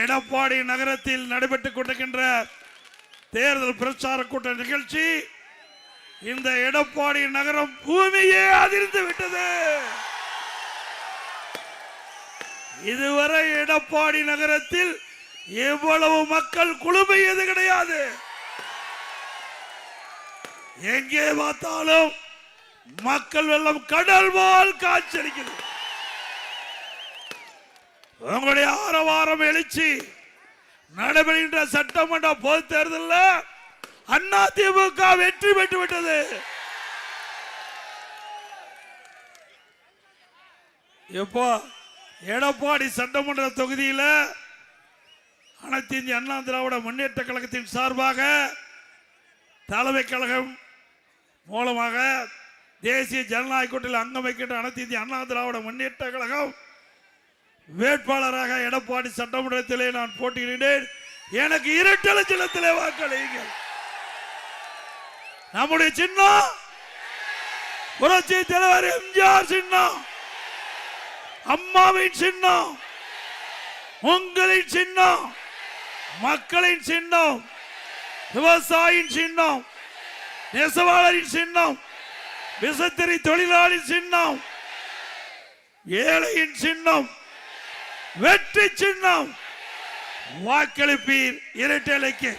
எடப்பாடி நகரத்தில் நடைபெற்றுக் கொண்டிருக்கின்ற தேர்தல் பிரச்சார கூட்ட நிகழ்ச்சி இந்த எடப்பாடி நகரம் பூமியே அதிர்ந்து விட்டது. இதுவரை எடப்பாடி நகரத்தில் எவ்வளவு மக்கள் குழுமையது கிடையாது. எங்கே பார்த்தாலும் மக்கள் வெள்ளம் கடல் போல் காட்சியளிக்கிறது. உங்களுடைய ஆரவாரம் எழுச்சி நடைபெறுகின்ற சட்டமன்ற பொது தேர்தலில் அதிமுக வெற்றி பெற்று விட்டது. எப்போ எடப்பாடி சட்டமன்ற தொகுதியில் அனைத்து இந்திய அண்ணா திராவிட முன்னேற்ற கழகத்தின் சார்பாக தலைமை கழகம் மூலமாக தேசிய ஜனநாயக கூட்டணியில் அங்கம் வைக்கின்ற அனைத்து இந்திய அண்ணா திராவிட முன்னேற்ற கழகம் வேட்பாளராக எடப்பாடி சட்டமன்றத்திலே நான் போட்டியிடுகிறேன். எனக்கு இரட்டை சின்னத்திலே வாக்களியுங்கள். நம்முடைய சின்னம் புரட்சி தலைவர் எம்ஜிஆர் சின்னம், அம்மாவின் சின்னம், உங்களின் சின்னம், மக்களின் சின்னம், விவசாயியின் சின்னம், நெசவாளரின் சின்னம், விசைத்தறி தொழிலாளி சின்னம், ஏழையின் சின்னம், வெற்றி சின்னம். வாக்களிப்பீர் இரட்டைக்கு.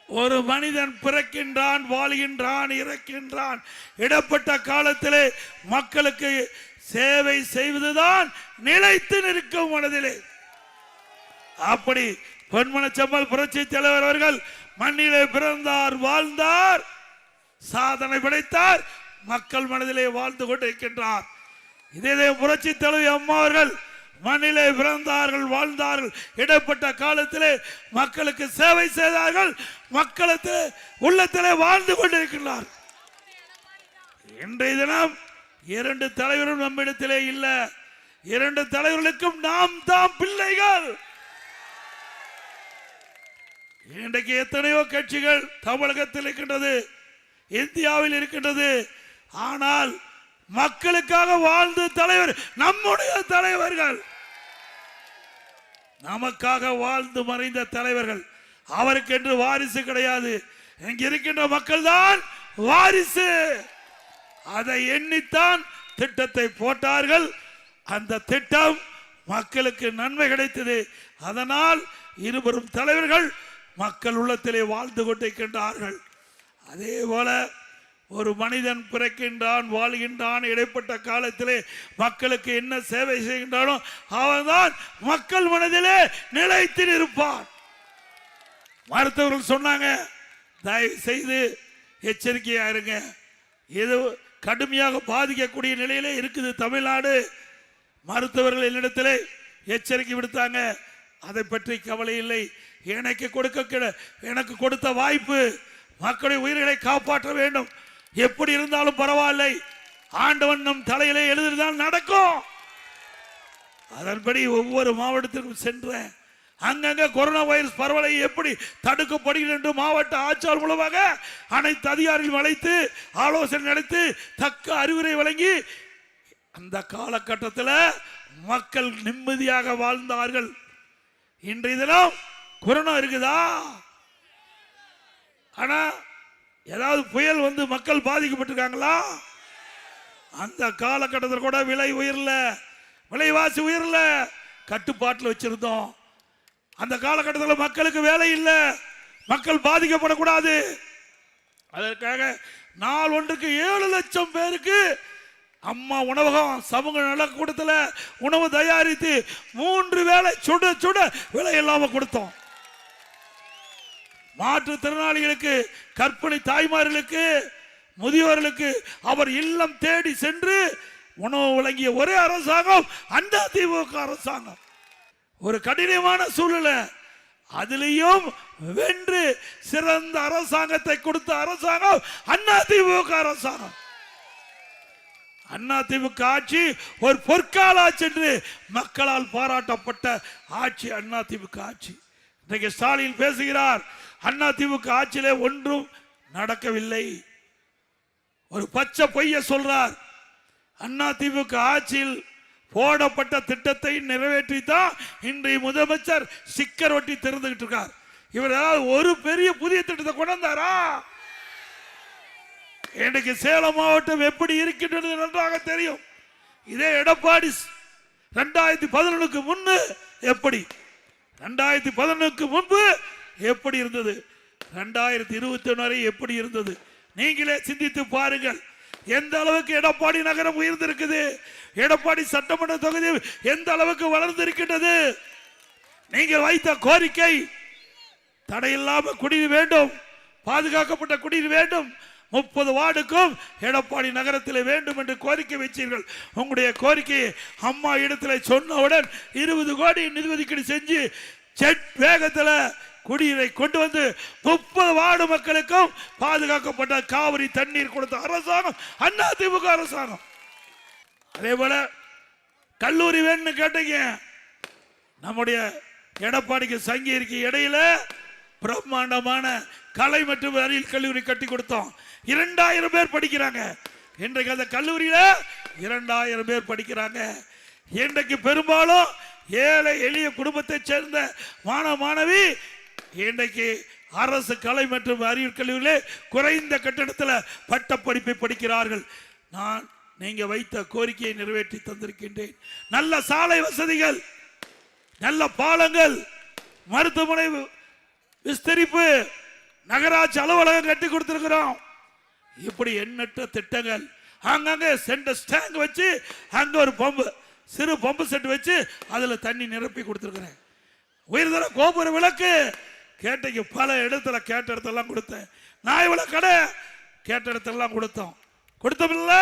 ஒரு மனிதன் பிறக்கின்றான், வாழ்கின்றான், இறக்கின்றான். இடப்பட்ட காலத்திலே மக்களுக்கு சேவை செய்வதுதான் நிலைத்து நிற்கும் மனதிலே. அப்படி பொன்மனச்செம்மல் புரட்சி தலைவர் அவர்கள் மண்ணிலே பிறந்தார், வாழ்ந்தார், சாதனை படைத்தார், மக்கள் மனதிலே வாழ்ந்து கொண்டிருக்கின்றார். இதே புரட்சி தலைவி அம்மா அவர்கள் மண்ணிலே பிறந்தார்கள், வாழ்ந்தார்கள், இடப்பட்ட காலத்திலே மக்களுக்கு சேவை செய்தார்கள், மக்களுக்கு உள்ளத்திலே வாழ்ந்து கொண்டிருக்கிறார். இன்றைய தினம் இரண்டு தலைவரும் நம்மிடத்திலே இல்ல. இரண்டு தலைவர்களுக்கும் நாம் தாம் பிள்ளைகள். இன்றைக்கு எத்தனையோ கட்சிகள் தமிழகத்தில் இருக்கின்றது, இந்தியாவில் இருக்கின்றது. ஆனால் மக்களுக்காக வாழ்ந்த தலைவர் நம்முடைய தலைவர்கள், நமக்காக வாழ்ந்து மறைந்த தலைவர்கள். அவருக்கு என்று வாரிசு கிடையாது. இங்க இருக்கின்ற மக்கள் தான் வாரிசு. அதை எண்ணித்தான் திட்டத்தை போட்டார்கள். அந்த திட்டம் மக்களுக்கு நன்மை கிடைத்தது. அதனால் இருவரும் தலைவர்கள் மக்கள் உள்ளத்திலே வாழ்ந்து கொண்டிருக்கின்றார்கள். அதே போல ஒரு மனிதன் பிறக்கின்றான், வாழ்கின்றான், இடைப்பட்ட காலத்திலே மக்களுக்கு என்ன சேவை செய்கின்றானோ அவன்தான் மக்கள் மனதிலே நிலைத்து இருப்பான். மருத்துவர்கள் சொன்னாங்க, தயவு செய்து எச்சரிக்கையா இருங்க. இது கடுமையாக பாதிக்கக்கூடிய நிலையிலே இருக்குது தமிழ்நாடு. மருத்துவர்கள் என்னிடத்திலே எச்சரிக்கை விடுத்தாங்க. அதை பற்றி கவலை இல்லை. எனக்கு கொடுத்த வாய்ப்பு மக்களுடைய உயிர்களை காப்பாற்ற வேண்டும். எப்படி இருந்தாலும் பரவாயில்லை, ஆண்டவன் நம் தலையிலே எழுதிதான் நடக்கும். அதன்படி ஒவ்வொரு மாவட்டத்திற்கும் சென்றேன். அங்கங்க கொரோனா வைரஸ் பரவலை எப்படி தடுக்கப்படுகிறது என்று மாவட்ட ஆட்சியாளர் மூலமாக அனைத்து அதிகாரிகள் அழைத்து ஆலோசனை நடத்தி தக்க அறிவுரை வழங்கி அந்த காலகட்டத்தில் மக்கள் நிம்மதியாக வாழ்ந்தார்கள். இன்றைய தினம் கொரோனா இருக்குதா? ஆனா ஏதாவது புயல் வந்து மக்கள் பாதிக்கப்பட்டிருக்காங்களா? அந்த காலகட்டத்தில் கூட விலை உயரல, விலைவாசி உயரல, கட்டுப்பாட்டில் வச்சிருந்தோம். அந்த காலகட்டத்தில் மக்களுக்கு வேலை இல்லை, மக்கள் பாதிக்கப்படக்கூடாது. அதற்காக நாள் ஒன்றுக்கு 7 லட்சம் பேருக்கு அம்மா உணவகம் சமூக நலக்கூடத்தில் உணவு தயாரித்து 3 வேளை சுட சுட விலை இல்லாம கொடுத்தோம். மாற்றுத்திறனாளிகளுக்கு, கர்ப்பிணி தாய்மார்களுக்கு, முதியோர்களுக்கு அவர் இல்லம் தேடி சென்று உணவு வழங்கிய ஒரே அரசாங்கம் அதிமுக அரசாங்கம். ஒரு கடினமான சூழ்நிலை, அதிலையும் வென்று சிறந்த அரசாங்கத்தை கொடுத்த அரசாங்கம் அதிமுக அரசாங்கம். அதிமுக ஆட்சி ஒரு பொற்கால ஆட்சி என்று மக்களால் பாராட்டப்பட்ட ஆட்சி அதிமுக ஆட்சி. இன்றைக்கு ஸ்டாலின் பேசுகிறார், அதிமுக ஆட்சியிலே ஒன்றும் நடக்கவில்லை. ஒரு பச்சை பொய்ய சொல்றார். அதிமுக ஆட்சியில் போடப்பட்ட திட்டத்தை நிறைவேற்றித்தான் இன்றைய முதலமைச்சர் ஸ்டிக்கர் ஒட்டி திறந்துகிட்டு இருக்கார். இவர் ஒரு பெரிய புதிய திட்டத்தை கொண்டு வந்தாரா? இன்னைக்கு சேலம் மாவட்டம் எப்படி இருக்கின்றது நன்றாக தெரியும். இதே எடப்பாடி 2011க்கு முன்பு எப்படி, 2011க்கு முன்பு எப்படி இருந்தது, 2021 வரை எப்படி இருந்தது, நீங்களே சிந்தித்து பாருங்கள். எந்த அளவுக்கு எடப்பாடி நகரம் உயர்ந்திருக்குது, எடப்பாடி சட்டமன்ற தொகுதி எந்த அளவுக்கு வளர்ந்திருக்கின்றது. நீங்கள் வைத்த கோரிக்கை தடையில்லாமல் குடிநீர் வேண்டும், பாதுகாக்கப்பட்ட குடிநீர் வேண்டும், 30 வார்டுக்கும் எடப்பாடி நகரத்தில் வேண்டும் என்று கோரிக்கை வச்சீர்கள். உங்களுடைய கோரிக்கையை அம்மா இடத்தில் சொன்னவுடன் 20 கோடி நிதி ஒதுக்கீடு செஞ்சு ஜெட் வேகத்தில் குடிநீரை கொண்டு வந்து 30 வார்டு மக்களுக்கும் பாதுகாக்கப்பட்ட காவிரி தண்ணீர் கொடுத்த அரசாங்கம் அதிமுக அரசாங்கம். அதே போல கல்லூரி வேணும்னு கேட்டீங்க, நம்முடைய எடப்பாடிக்கு சங்கிக்கு இடையில பிரம்மாண்டமான கலை மற்றும் அறிவியல் கல்லூரி கட்டி கொடுத்தோம். 2000 பேர் படிக்கிறாங்க. இன்றைக்கு அந்த கல்லூரியில 2000 பேர் படிக்கிறாங்க. இன்றைக்கு பெரும்பாலும் ஏழை எளிய குடும்பத்தை சேர்ந்த மாணவ மாணவி இன்றைக்கு அரசு கலை மற்றும் அறிவியல் கல்லூரியிலே குறைந்த கட்டணத்தில் பட்ட படிப்பை படிக்கிறார்கள். நான் நீங்க வைத்த கோரிக்கையை நிறைவேற்றி தந்திருக்கின்றேன். நல்ல சாலை வசதிகள், நல்ல பாலங்கள், மருத்துவமனை விஸ்தரிப்பு, நகராட்சி அலுவலகம் கட்டி கொடுத்திருக்கிறோம். இப்படி எண்ணற்ற திட்டங்கள். அங்கங்க சென்டர் ஸ்டாண்ட் வச்சு அங்க ஒரு பம்பு, சிறு பம்பு செட் வச்சு அதுல தண்ணி நிரப்பி கொடுத்திருக்கிறேன். உயர்தர கோபுர விளக்கு கேட்டீங்க, பல இடத்துல கேட்ட இடத்தெல்லாம் கொடுத்தேன். நாய் விளக்கு கடை கேட்ட இடத்தெல்லாம் கொடுத்தோம்ல.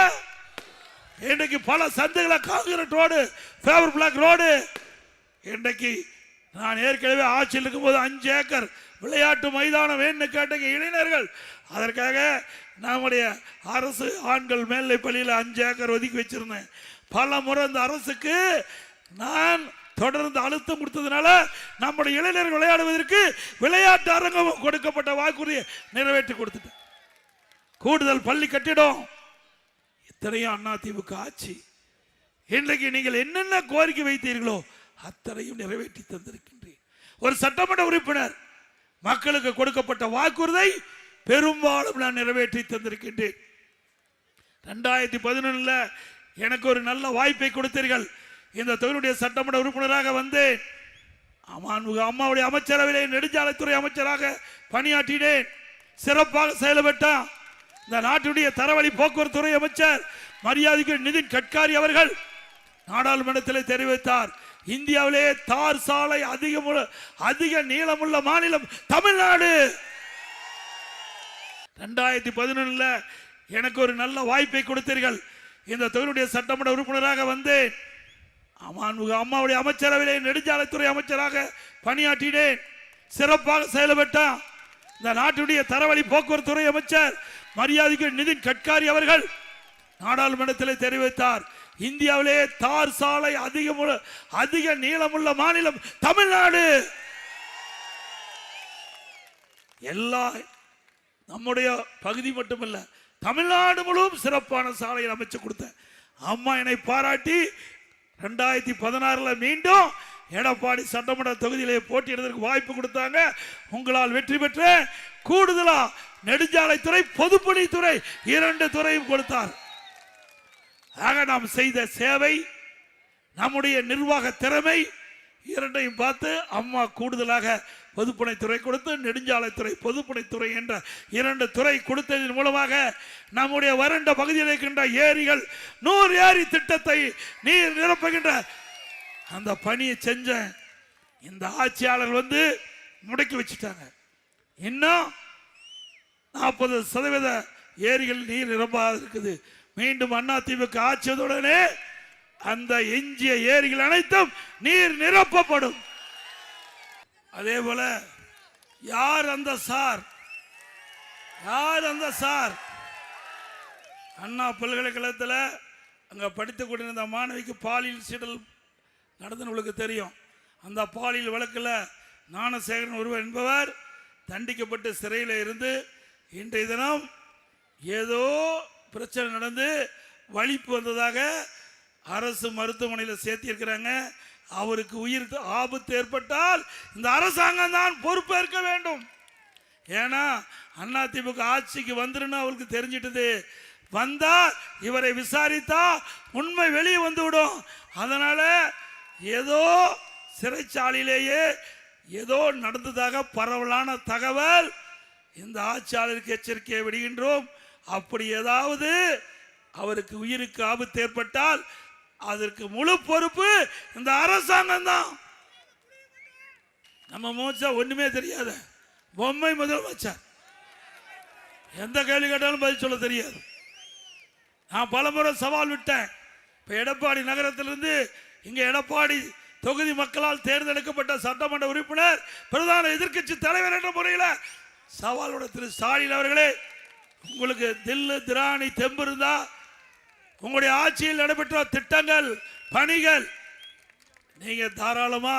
இன்றைக்கு பல சந்தைகளை concrete road, favour black road. இன்றைக்கு நான் ஏற்கனவே ஆட்சியில் இருக்கும்போது 5 ஏக்கர் விளையாட்டு மைதானம் வேணும்னு கேட்டீங்க இளைஞர்கள். அதற்காக நம்முடைய அரசு ஆண்கள் மேல்நிலை பள்ளியில் 5 ஏக்கர் ஒதுக்கி வச்சிருந்தேன். பல முறை அந்த அரசுக்கு நான் தொடர்ந்து அழுத்தம் கொடுத்ததுனால நம்முடைய இளைஞர்கள் விளையாடுவதற்கு விளையாட்டு அரங்கம் கொடுக்கப்பட்ட வாக்குறுதியை நிறைவேற்றி கொடுத்துட்டேன். கூடுதல் பள்ளி கட்டிடம், இத்தனையும் அதிமுக ஆட்சி. இன்றைக்கு நீங்கள் என்னென்ன கோரிக்கை வைத்தீர்களோ அத்தனையும் நிறைவேற்றி தந்திருக்கின்றேன். ஒரு சட்டமன்ற உறுப்பினர் மக்களுக்கு கொடுக்கப்பட்ட வாக்குறுதியை பெரும்பாலும் நான் நிறைவேற்றி தந்திருக்கின்றேன். 2011 எனக்கு ஒரு நல்ல வாய்ப்பை கொடுத்தீர்கள். இந்த தொகுதியுடைய சட்டமன்ற உறுப்பினராக வந்தேன். அம்மாவுடைய அமைச்சரவையிலே நெடுஞ்சாலைத்துறை அமைச்சராக பணியாற்றினேன். சிறப்பாக செயல்பட்டான். இந்த நாட்டுடைய தரவழி போக்குவரத்து துறை அமைச்சர் மரியாதைக்கு நிதின் கட்காரி அவர்கள் நாடாளுமன்றத்தில் தெரிவித்தார், இந்தியாவிலே தார் சாலை அதிக நீளமுள்ள மாநிலம் தமிழ்நாடு. 2011 எனக்கு ஒரு நல்ல வாய்ப்பை கொடுத்தீர்கள். இந்த தொகுதியுடைய சட்டமன்ற உறுப்பினராக வந்தேன். அம்மாவுடைய அமைச்சரவையிலே நெடுஞ்சாலைத்துறை அமைச்சராக பணியாற்றினேன். சிறப்பாக செயல்பட்டான். இந்த நாட்டுடைய தரவழி போக்குவரத்து துறை அமைச்சர் மரியாதைக்கு நிதின் கட்காரி அவர்கள் நாடாளுமன்றத்தில் தெரிவித்தார், இந்தியாவிலே தார் சாலை அதிக நீளமுள்ள மாநிலம் தமிழ்நாடு. எல்லா நம்முடைய பகுதி மட்டுமல்ல, தமிழ்நாடு முழுவதும் சிறப்பான சாலையை அமைச்சு கொடுத்தேன். அம்மா என்னை பாராட்டி 2016 மீண்டும் எடப்பாடி சட்டமன்ற தொகுதியிலே போட்டியிடுவதற்கு வாய்ப்பு கொடுத்தாங்க. உங்களால் வெற்றி பெற்ற கூடுதலா நெடுஞ்சாலைத்துறை, பொதுப்பணித்துறை 2 துறையும் கொடுத்தார். ஆக நாம் செய்த சேவை, நம்முடைய நிர்வாக திறமை இரண்டையும் பார்த்து அம்மா கூடுதலாக பொதுப்பணித்துறை கொடுத்து நெடுஞ்சாலைத்துறை, பொதுப்பணித்துறை என்ற 2 துறை கொடுத்ததன் மூலமாக நம்முடைய வறண்ட பகுதியில் இருக்கின்ற ஏரிகள் 100 ஏரி திட்டத்தை நீர் நிரப்புகின்ற அந்த பணியை செஞ்ச இந்த ஆட்சியாளர்கள் முடக்கி வச்சுட்டாங்க. இன்னும் 40% ஏரிகள் நீர் நிரம்பாது இருக்குது. மீண்டும் அதிமுக ஆட்சியதுடனே அந்த எஞ்சிய ஏரிகள் அனைத்தும் நீர் நிரப்பப்படும். அதே போல யார் அந்த சார் அண்ணா பல்கலைக்கழகத்தில் அங்க படித்துக் கொண்டிருந்த மாணவிக்கு பாலியல் சீண்டல் நடந்தவங்களுக்கு தெரியும். அந்த பாலியல் வழக்கில் ஞானசேகரன் ஒருவர் என்பவர் தண்டிக்கப்பட்டு சிறையில் இருந்து இன்றைய தினம் ஏதோ பிரச்சனை நடந்து வலிப்பு வந்ததாக அரசு மருத்துவமனையில் சேர்த்திருக்கிறாங்க. அவருக்கு உயிர் ஆபத்து ஏற்பட்டால் இந்த அரசாங்கம் தான் பொறுப்பேற்க வேண்டும். ஏன்னா அதிமுக ஆட்சிக்கு வந்துருன்னு அவருக்கு தெரிஞ்சிட்டது. வந்தா இவரை விசாரித்தா உண்மை வெளியே வந்துவிடும். அதனால ஏதோ சிறைச்சாலையிலேயே ஏதோ நடந்ததாக பரவலான தகவல். இந்த ஆட்சியாளருக்கு எச்சரிக்கையை விடுகின்றோம். அப்படி ஏதாவது அவருக்கு உயிருக்கு ஆபத்து ஏற்பட்டால் அதற்கு முழு பொறுப்பு இந்த அரசாங்கம் தான். நம்ம மூச்சா ஒண்ணுமே தெரியாத பொம்மை முதலமைச்சர், எந்த கேள்வி கேட்டாலும் பதில் சொல்ல தெரியாது. நான் பலமுறை சவால் விட்டேன். இப்ப எடப்பாடி நகரத்திலிருந்து இங்க எடப்பாடி தொகுதி மக்களால் தேர்ந்தெடுக்கப்பட்ட சட்டமன்ற உறுப்பினர் பிரதான எதிர்க்கட்சி தலைவர் என்ற முறையில் சவாலோட திரு ஸ்டாலின் அவர்களே, உங்களுக்கு தில்லு திராணி தெம்பு இருந்தா உங்களுடைய ஆட்சியில் நடைபெற்ற திட்டங்கள் பணிகள் நீங்க தாராளமா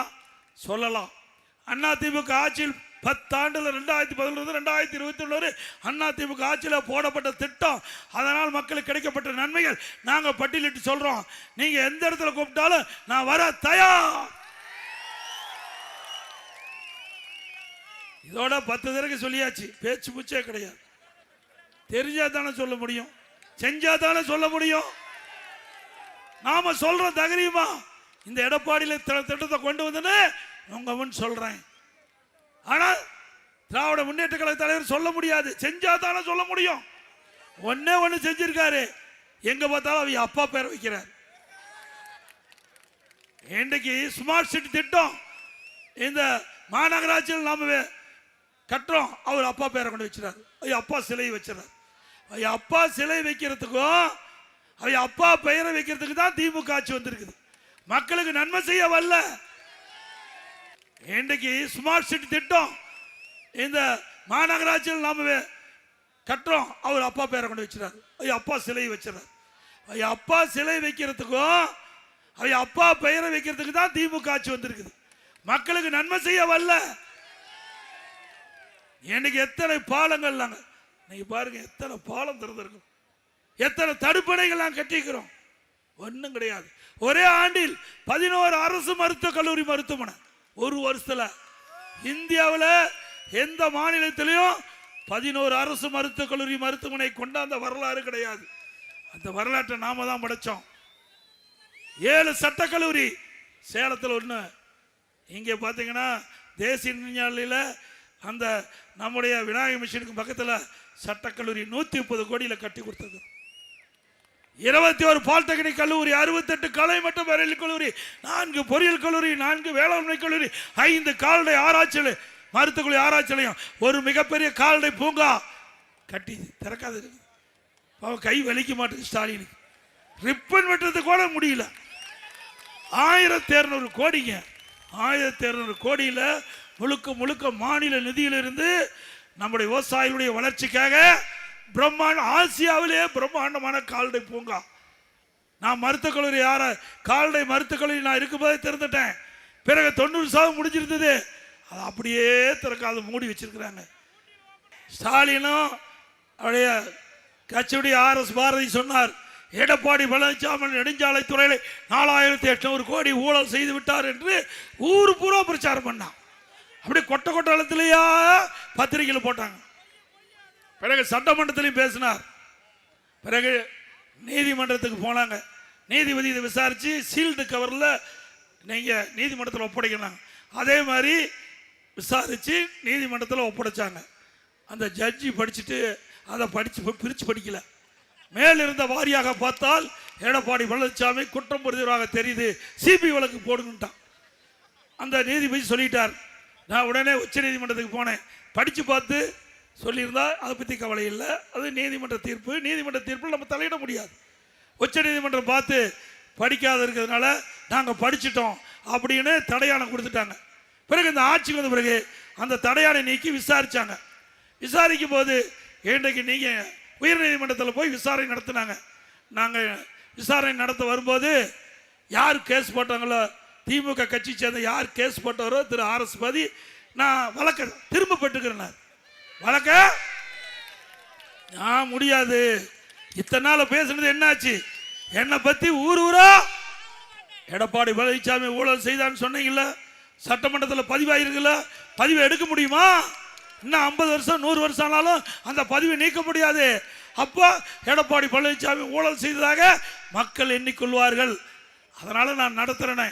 சொல்லலாம். அதிமுக ஆட்சியில் 10 ஆண்டுல 2011 2021 அதிமுக ஆட்சியில் போடப்பட்ட திட்டம், அதனால் மக்களுக்கு கிடைக்கப்பட்ட நன்மைகள் நாங்க பட்டியலிட்டு சொல்றோம். நீங்க எந்த இடத்துல கூப்பிட்டாலும் நான் வர தயார். இதோட 10 தடவை சொல்லியாச்சு, பேச்சு பூச்சே கிடையாது. தெரிஞ்சா தானே சொல்ல முடியும், செஞ்சா தானே சொல்ல முடியும். நாம சொல்ற தைரியமா இந்த எடப்பாடியில திட்டத்தை கொண்டு வந்து உங்க முன் சொல்றேன். ஆனா திராவிட முன்னேற்ற கழக தலைவர் சொல்ல முடியாது, செஞ்சா தானே சொல்ல முடியும். ஒன்னே ஒண்ணு செஞ்சிருக்காரு, எங்க பார்த்தாலும் அவங்க அப்பா பேரை வைக்கிறார். இன்றைக்கு ஸ்மார்ட் சிட்டி திட்டம் இந்த மாநகராட்சியில் நாம கட்டுறோம், அவர் அப்பா பேரை கொண்டு வச்சிருக்காரு. அப்பா சிலை வச்சிடறாரு. அப்பா சிலை வைக்கிறதுக்கும் அவ அப்பா பெயரை வைக்கிறதுக்கு தான் திமுக ஆட்சி வந்திருக்குது. மக்களுக்கு நன்மை செய்ய வரல. இன்றைக்கு ஸ்மார்ட் சிட்டி திட்டம் இந்த மாநகராட்சியில் நாம கட்டுறோம், அவர் அப்பா பேரை கொண்டு வச்சிடறாரு. அப்பா சிலை வச்சிடறாரு. அப்பா சிலை வைக்கிறதுக்கும் அவ அப்பா பெயரை வைக்கிறதுக்கு தான் திமுக ஆட்சி வந்திருக்குது. மக்களுக்கு நன்மை செய்ய வரல. இன்னைக்கு எத்தனை பாலங்கள் நாங்க நீங்க பாருங்க, எத்தனை பாலம் திறந்திருக்கும், எத்தனை தடுப்பணைகள் நாங்கள் கட்டிக்கிறோம். ஒன்றும் கிடையாது. ஒரே ஆண்டில் 11 அரசு மருத்துவக் கல்லூரி மருத்துவமனை ஒரு வருஷத்துல. இந்தியாவில் எந்த மாநிலத்திலையும் 11 அரசு மருத்துவக் கல்லூரி மருத்துவமனை கொண்டாந்த வரலாறு கிடையாது. அந்த வரலாற்றை நாம தான் படைச்சோம். 7 சட்டக்கல்லூரி சேலத்தில் ஒன்று. இங்கே பார்த்தீங்கன்னா தேசிய நெடுஞ்சாலையில் அந்த நம்முடைய விநாயகர் மிஷனுக்கு பக்கத்தில் சட்டக்கல்லூரி 130 கோடியில் கட்டி கொடுத்தது. 21 பாலிடெக்னிக் கல்லூரி, 68 கலை மற்றும் அறிவியல் கல்லூரி, 4 பொறியியல் கல்லூரி, 4 வேளாண்மை கல்லூரி, 5 கால்நடை ஆராய்ச்சி மருத்துவ ஆராய்ச்சிலையும் ஒரு மிகப்பெரிய கால்நடை பூங்கா கட்டி திறக்காது. கை வலிக்க மாட்டேங்குது ஸ்டாலினுக்கு. ரிப்பன் வெட்டுறது கூட முடியல. 1200 கோடிங்க. 1200 கோடியில் முழுக்க முழுக்க மாநில நிதியிலிருந்து நம்முடைய விவசாயிகளுடைய வளர்ச்சிக்காக பிரம்மாண்ட ஆசியாவிலே பிரம்மாண்டமான கால்நடை பூங்கா. நான் மருத்துவக் கல்லூரி கால்நடை மருத்துவக் கல்லூரி நான் இருக்கும்போதே திறந்துட்டேன். பிறகு 90% முடிஞ்சிருந்தது, அது அப்படியே திறக்காத மூடி வச்சிருக்கிறாங்க. ஸ்டாலினும் அவருடைய கட்சியுடைய RS பாரதி சொன்னார், எடப்பாடி பழனிசாமி நெடுஞ்சாலை துறையில் 4800 கோடி ஊழல் செய்து விட்டார் என்று ஊர் பூரா பிரச்சாரம் பண்ணான். அப்படி கொட்ட கொட்டத்திலேயா பத்திரிகையில் போட்டாங்க. பிறகு சட்டமன்றத்திலையும் பேசினார். பிறகு நீதிமன்றத்துக்கு போனாங்க. நீதிபதி இதை விசாரிச்சு சீல்டு கவரில் நீங்க நீதிமன்றத்தில் ஒப்படைக்கணும். அதே மாதிரி விசாரிச்சு நீதிமன்றத்தில் ஒப்படைச்சாங்க. அந்த ஜட்ஜி படிச்சுட்டு அதை பிரிச்சு படிக்கல. மேலிருந்த வாரியாக பார்த்தால் எடப்பாடி பழனிசாமி குற்றம் புரிந்தவராக தெரியுது, சிபி வழக்கு போடுங்கட்டான். அந்த நீதிபதி சொல்லிட்டார். நான் உடனே உச்ச நீதிமன்றத்துக்கு போனேன். படிச்சு பார்த்து சொல்லியிருந்தா அதை பற்றி கவலை இல்லை, அது நீதிமன்ற தீர்ப்பு. நீதிமன்ற தீர்ப்பில் நம்ம தலையிட முடியாது. உச்ச நீதிமன்றம் பார்த்து படிக்காத இருக்கிறதுனால நாங்கள் படிச்சிட்டோம் அப்படின்னு தடையாணை கொடுத்துட்டாங்க. பிறகு இந்த ஆட்சிக்கு வந்த பிறகு அந்த தடையாணை நீக்கி விசாரிச்சாங்க. விசாரிக்கும் போது இன்றைக்கு நீங்கள் உயர் நீதிமன்றத்தில் போய் விசாரணை நடத்தினாங்க. நாங்கள் விசாரணை நடத்த வரும்போது யார் கேஸ் போட்டாங்களோ, திமுக கட்சி சேர்ந்த யார் கேஸ் போட்டவரோ திரு RS பாதி, நான் வழக்க திரும்ப பெற்றுக்கிறேன். வழக்க நான் முடியாது. இத்தனை நாள் பேசுனது என்னாச்சு? என்னை பத்தி ஊர் ஊரா எடப்பாடி பழனிசாமி ஊழல் செய்தான்னு சொன்னீங்கல்ல, சட்டமன்றத்தில் பதிவாயிருக்குல்ல, பதிவை எடுக்க முடியுமா? இன்னும் 50 வருஷம் 100 வருஷம் ஆனாலும் அந்த பதிவை நீக்க முடியாது. அப்போ எடப்பாடி பழனிசாமி ஊழல் செய்ததாக மக்கள் எண்ணிக்கொள்வார்கள். அதனால நான் நடத்துறேனே.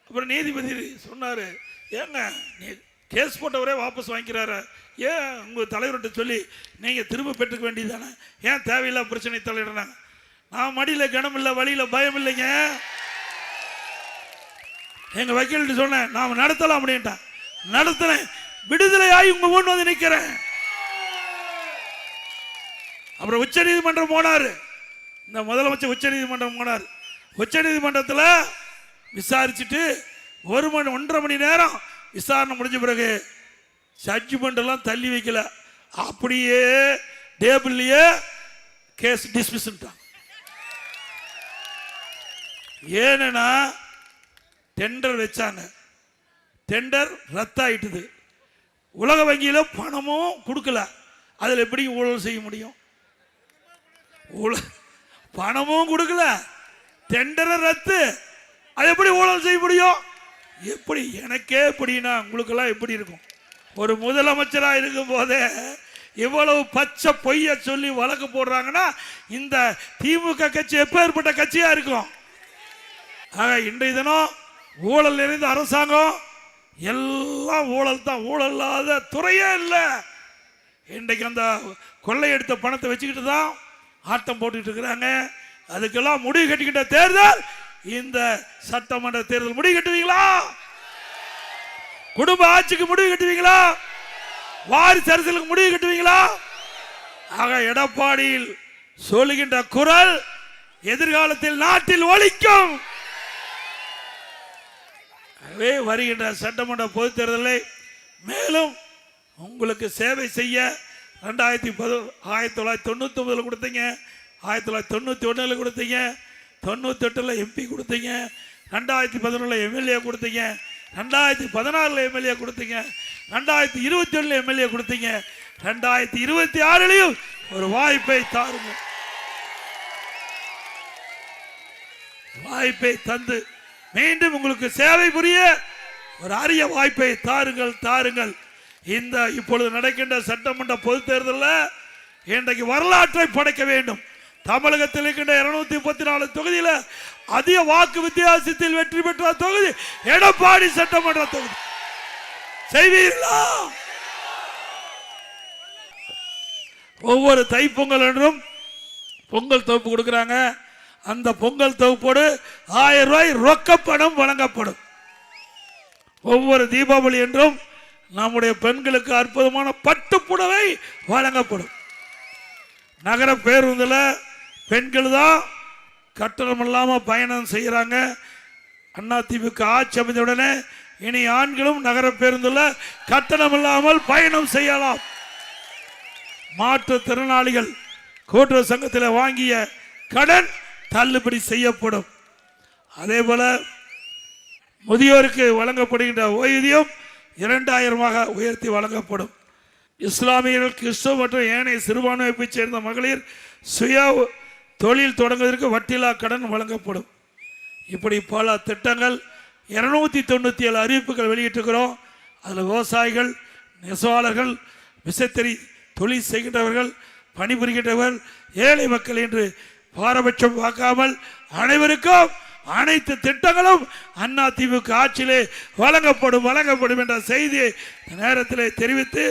அப்புறம் நீதிபதி சொன்னாரு, ஏங்க நீ கேஸ் போட்டவரே வாபஸ் வாங்கிக்கிறாரு, ஏன் உங்க தலைவர்கிட்ட சொல்லி நீங்க திரும்ப பெற்றுக்க வேண்டியதானே, ஏன் தேவையில்லா பிரச்சனை தலையிடுறாங்க? நான் மடியில் கனம் இல்லை, வழியில பயம் இல்லைங்க. எங்க வக்கீல்கிட்ட சொன்னேன், நாம நடத்தலாம் அப்படின்ட்டான். நடத்தினேன், விடுதலையாகி உங்க முன் வந்து நிற்கிறேன். அப்புறம் உச்ச நீதிமன்றம் போனாரு, இந்த முதலமைச்சர் உச்ச நீதிமன்றம் போனார். உச்ச நீதிமன்றத்தில் விசாரிச்சுட்டு 1.5 மணி நேரம் விசாரணை முடிஞ்ச பிறகு ஜட்ஜ்மெண்ட் எல்லாம் தள்ளி வைக்கல, அப்படியே டேபிள்லயே கேஸ் டிஸ்மிஸ். ஏன்னா டெண்டர் வச்சாங்க, டெண்டர் ரத்தாயிட்டுது. உலக வங்கியில பணமும் கொடுக்கல, அதில் எப்படி ஊழல் செய்ய முடியும்? பணமும் கொடுக்கல, டெண்டரை ரத்து, அது எப்படி ஊழல் செய்ய முடியும்? எப்படி? எனக்கே எப்படின்னா உங்களுக்கெல்லாம் எப்படி இருக்கும்? ஒரு முதலமைச்சராக இருக்கும் போதே இவ்வளவு பச்சை பொய்ய சொல்லி வழக்கு போடுறாங்கன்னா இந்த திமுக கட்சி எப்பேற்பட்ட கட்சியா இருக்கும்? ஆக இன்றைய தினம் ஊழல் நிறைந்த அரசாங்கம், எல்லாம் ஊழல் தான், ஊழல் இல்லாத துறையே இல்லை. இன்றைக்கு அந்த கொள்ளையெடுத்த பணத்தை வச்சுக்கிட்டு தான் ஆட்டம் போட்டுக்கிட்டு இருக்கிறாங்க. அதுக்கெல்லாம் முடிவு கட்டிக்கிட்ட தேர்தல் இந்த சட்டமன்ற தேர்தல். முடிவு கட்டுவீங்களா? குடும்ப ஆட்சிக்கு முடிவு கட்டுவீங்களா? வாரிசு அரசியலுக்கு முடிவு கட்டுவீங்களா? ஆக எடப்பாடியில் சொல்லுகின்ற குரல் எதிர்காலத்தில் நாட்டில் ஒலிக்கும். வருகின்ற சட்டமன்ற பொதுத் தேர்தலை மேலும் உங்களுக்கு சேவை செய்ய 1999 கொடுத்தீங்க, 1991 கொடுத்தீங்க, 98 எம்பி கொடுத்தீங்க, 2011 எம்எல்ஏ கொடுத்தீங்க, 2016 எம்எல்ஏ கொடுத்தீங்க, 2021 எம்எல்ஏ கொடுத்தீங்க, 2026 ஒரு வாய்ப்பை தாருங்க. வாய்ப்பை தந்து மீண்டும் உங்களுக்கு சேவை புரிய ஒரு அரிய வாய்ப்பை தாருங்கள். இந்த இப்பொழுது நடக்கின்ற சட்டமன்ற பொதுத் தேர்தலில் இன்றைக்கு வரலாற்றை படைக்க வேண்டும். தமிழகத்தில் இருக்கின்ற 234 தொகுதியில் அதிக வாக்கு வித்தியாசத்தில் வெற்றி பெற்ற தொகுதி எடப்பாடி சட்டமன்ற தொகுதி. செய்வீர்களா? ஒவ்வொரு தைப்பொங்கல் என்றும் பொங்கல் தொகுப்பு கொடுக்கிறாங்க. அந்த பொங்கல் தொகுப்போடு 1000 ரூபாய் ரொக்க பணம் வழங்கப்படும். ஒவ்வொரு தீபாவளி என்றும் நம்முடைய பெண்களுக்கு அற்புதமான பட்டுப்புடவை வழங்கப்படும். நகர பேருந்தில் பெண்கள் தான் கட்டணம் இல்லாமல் பயணம் செய்கிறாங்க. அதிமுக ஆட்சி அமைந்தவுடனே இனி ஆண்களும் நகர பேருந்தில் கட்டணம் இல்லாமல் பயணம் செய்யலாம். மாற்றுத்திறனாளிகள் கூட்டுறவு சங்கத்தில் வாங்கிய கடன் தள்ளுபடி செய்யப்படும். அதே போல முதியோருக்கு வழங்கப்படுகின்ற ஓய்வூதியம் 2000 உயர்த்தி வழங்கப்படும். இஸ்லாமியர்கள், கிறிஸ்தவ மற்றும் ஏனைய சிறுபான்மையை சேர்ந்த மகளிர் சுய தொழில் தொடங்குவதற்கு வட்டியில்லா கடன் வழங்கப்படும். இப்படி பல திட்டங்கள் 297 அறிவிப்புகள் வெளியிட்டிருக்கிறோம். அதில் விவசாயிகள், நெசவாளர்கள், விசைத்தறி தொழில் செய்கின்றவர்கள், பணிபுரிகின்றவர்கள், ஏழை மக்கள் என்று பாரபட்சம் பார்க்காமல் அனைவருக்கும் அனைத்து திட்டங்களும் அதிமுக ஆட்சியிலே வழங்கப்படும் என்ற செய்தியை நேரத்தில் தெரிவித்து